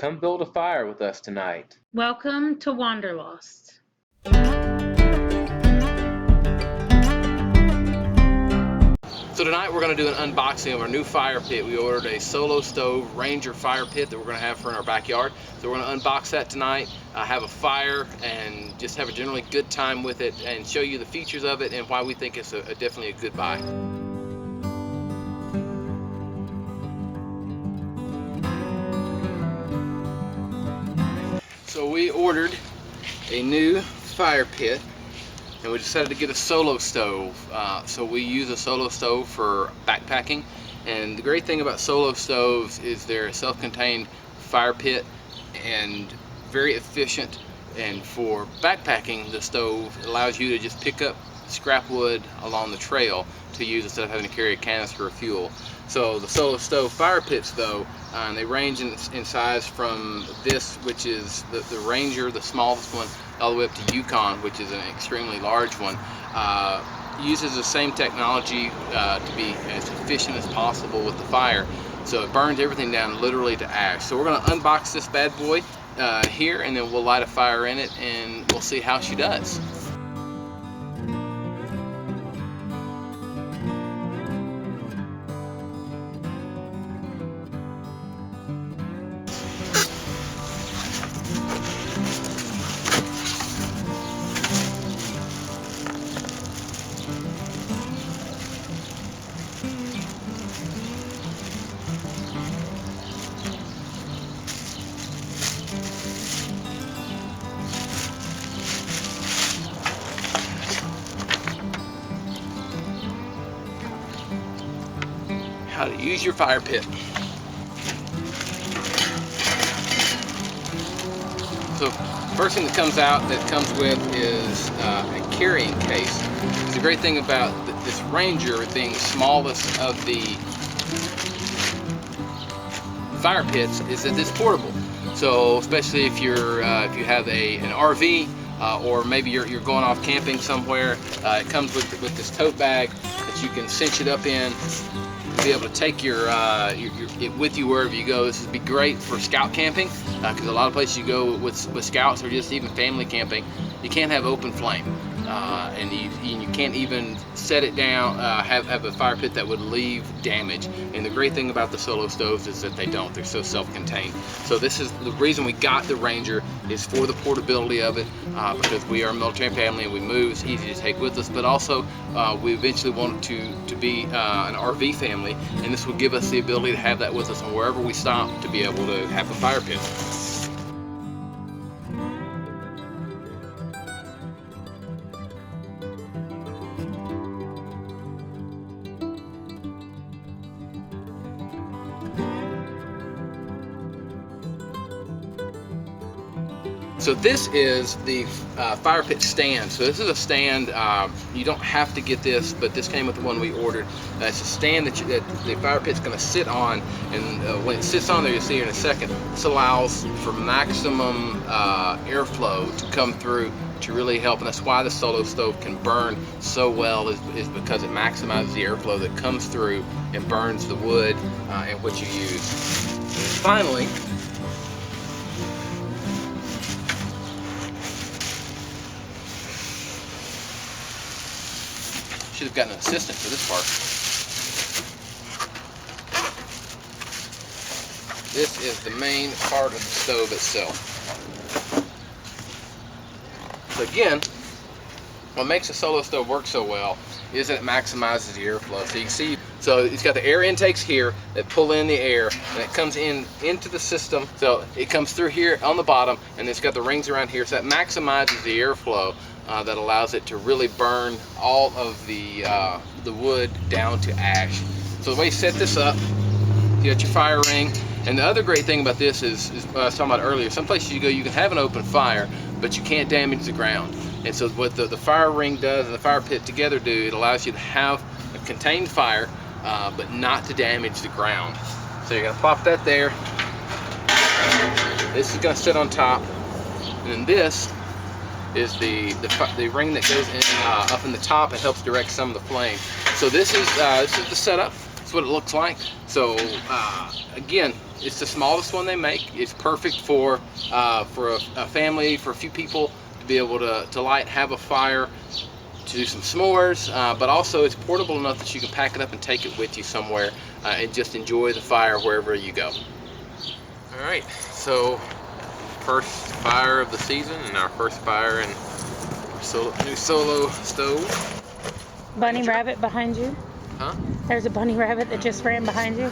Come build a fire with us tonight. Welcome to Wanderlost. So tonight we're going to do an unboxing of our new fire pit. We ordered a Solo Stove Ranger fire pit that we're going to have for in our backyard. So we're going to unbox that tonight, have a fire, and just have a generally good time with it and show you the features of it and why we think it's definitely a good buy. So we ordered a new fire pit, and we decided to get a Solo Stove. So we use a Solo Stove for backpacking, and the great thing about Solo Stoves is they're a self-contained fire pit and very efficient. And for backpacking, the stove allows you to just pick up scrap wood along the trail to use instead of having to carry a canister of fuel. So the Solo Stove fire pits, though, they range in size from this, which is the Ranger, the smallest one, all the way up to Yukon, which is an extremely large one. Uses the same technology to be as efficient as possible with the fire. So it burns everything down literally to ash. So we're going to unbox this bad boy here, and then we'll light a fire in it, and we'll see how she does. How to use your fire pit. So first thing that comes out that comes with is a carrying case. The great thing about this Ranger being the smallest of the fire pits is that it's portable. So especially if you have an RV or maybe you're going off camping somewhere, it comes with this tote bag that you can cinch it up in. Be able to take it with you wherever you go. This would be great for scout camping because a lot of places you go with scouts or just even family camping, you can't have open flame, and you can't even set it down, have a fire pit that would leave damage. And the great thing about the Solo Stoves is that they don't. They're so self-contained. So this is the reason we got the Ranger, is for the portability of it, because we are a military family and we move. It's easy to take with us, but also we eventually want to be an RV family, and this will give us the ability to have that with us, and wherever we stop, to be able to have a fire pit. So this is the fire pit stand. So this is a stand, you don't have to get this, but this came with the one we ordered. It's a stand that the fire pit's going to sit on, and when it sits on there, you'll see here in a second, this allows for maximum airflow to come through to really help, and that's why the Solo Stove can burn so well, is because it maximizes the airflow that comes through and burns the wood and what you use. Finally, should have gotten an assistant for this part. This is the main part of the stove itself. So again, what makes a Solo Stove work so well is that it maximizes the airflow. So you can see, so it's got the air intakes here that pull in the air, and it comes into the system. So it comes through here on the bottom, and it's got the rings around here. So that maximizes the airflow. That allows it to really burn all of the wood down to ash. So the way you set this up, you got your fire ring, and the other great thing about this is what I was talking about earlier. Some places you go, you can have an open fire, but you can't damage the ground. And so what the fire ring does and the fire pit together do, it allows you to have a contained fire, but not to damage the ground. So you're gonna pop that there. This is gonna sit on top, and then this is the ring that goes in up in the top and helps direct some of the flame. So this is the setup. That's what it looks like. So again, It's the smallest one they make. It's perfect for a family, for a few people to be able to light, have a fire, to do some s'mores, but also it's portable enough that you can pack it up and take it with you somewhere and just enjoy the fire wherever you go. All right, so first fire of the season and our first fire in our new Solo stove. Bunny rabbit behind you. Huh? There's a bunny rabbit that just ran behind you.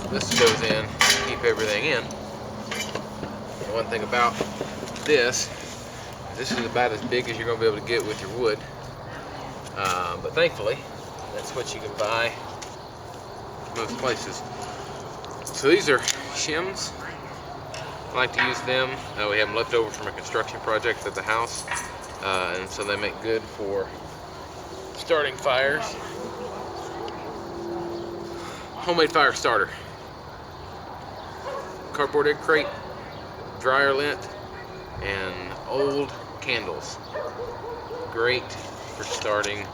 This goes in to keep everything in. The one thing about this is about as big as you're going to be able to get with your wood. But thankfully, that's what you can buy most places. So these are shims. I like to use them. We have them left over from a construction project at the house. And so they make good for starting fires. Homemade fire starter. Cardboard egg crate, dryer lint, and old candles. Great for starting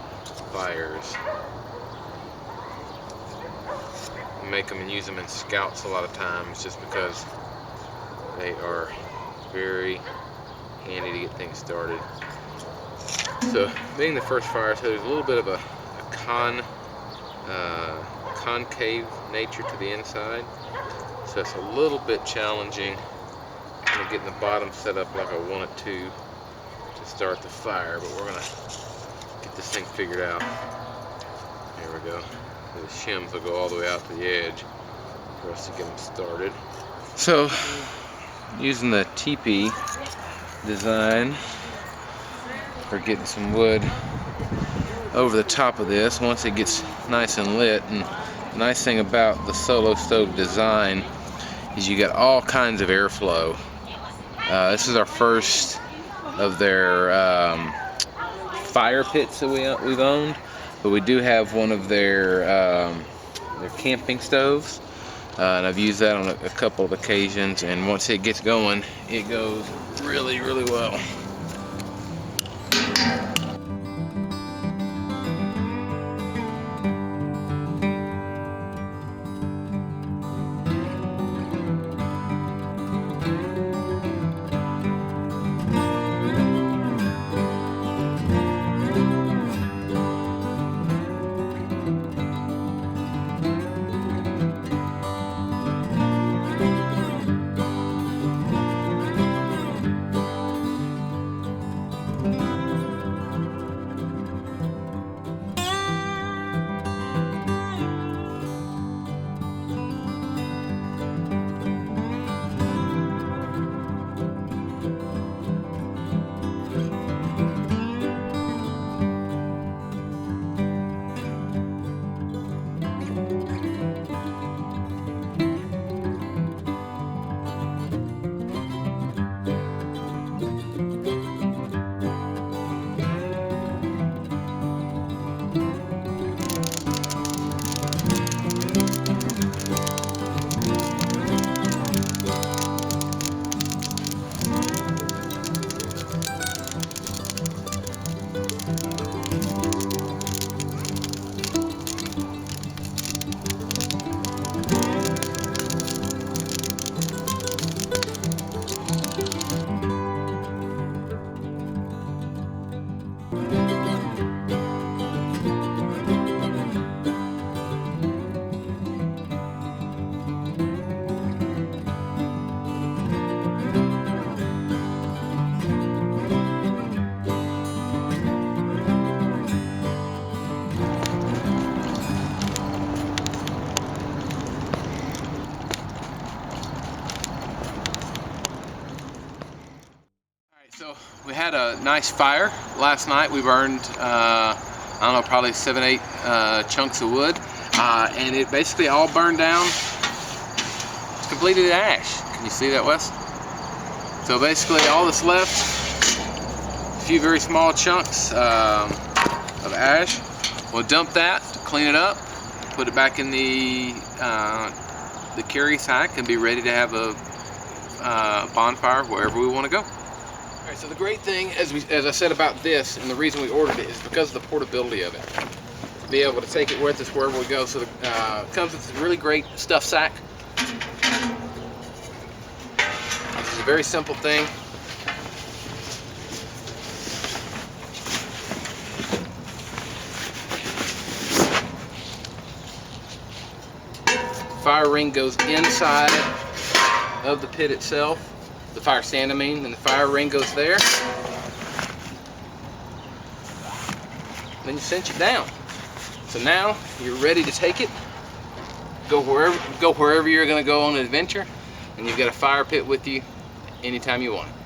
fires. We make them and use them in scouts a lot of times just because they are very handy to get things started. So being the first fire, so there's a little bit of a concave nature to the inside, so it's a little bit challenging kind of getting the bottom set up like I want it to start the fire, but we're gonna get this thing figured out. There we go. The shims will go all the way out to the edge for us to get them started. So using the teepee design for getting some wood over the top of this once it gets nice and lit. And the nice thing about the Solo stove design is you get all kinds of airflow. This is our first of their fire pits that we've owned, but we do have one of their camping stoves, and I've used that on a couple of occasions, and once it gets going, it goes really, really well. So we had a nice fire last night. We burned, I don't know, probably 7-8 chunks of wood, and it basically all burned down. It's completed ash, You see that, Wes? So basically all that's left, a few very small chunks of ash. We'll dump that, clean it up, put it back in the carry sack, and be ready to have a bonfire wherever we want to go. All right, so the great thing, as I said about this, and the reason we ordered it, is because of the portability of it. Be able to take it with us wherever we go. So it comes with a really great stuff sack. This is a very simple thing. Fire ring goes inside of the pit itself, the fire stand I mean, and the fire ring goes there. Then you cinch it down. So now you're ready to take it, go wherever you're going to go on an adventure, and you've got a fire pit with you anytime you want it.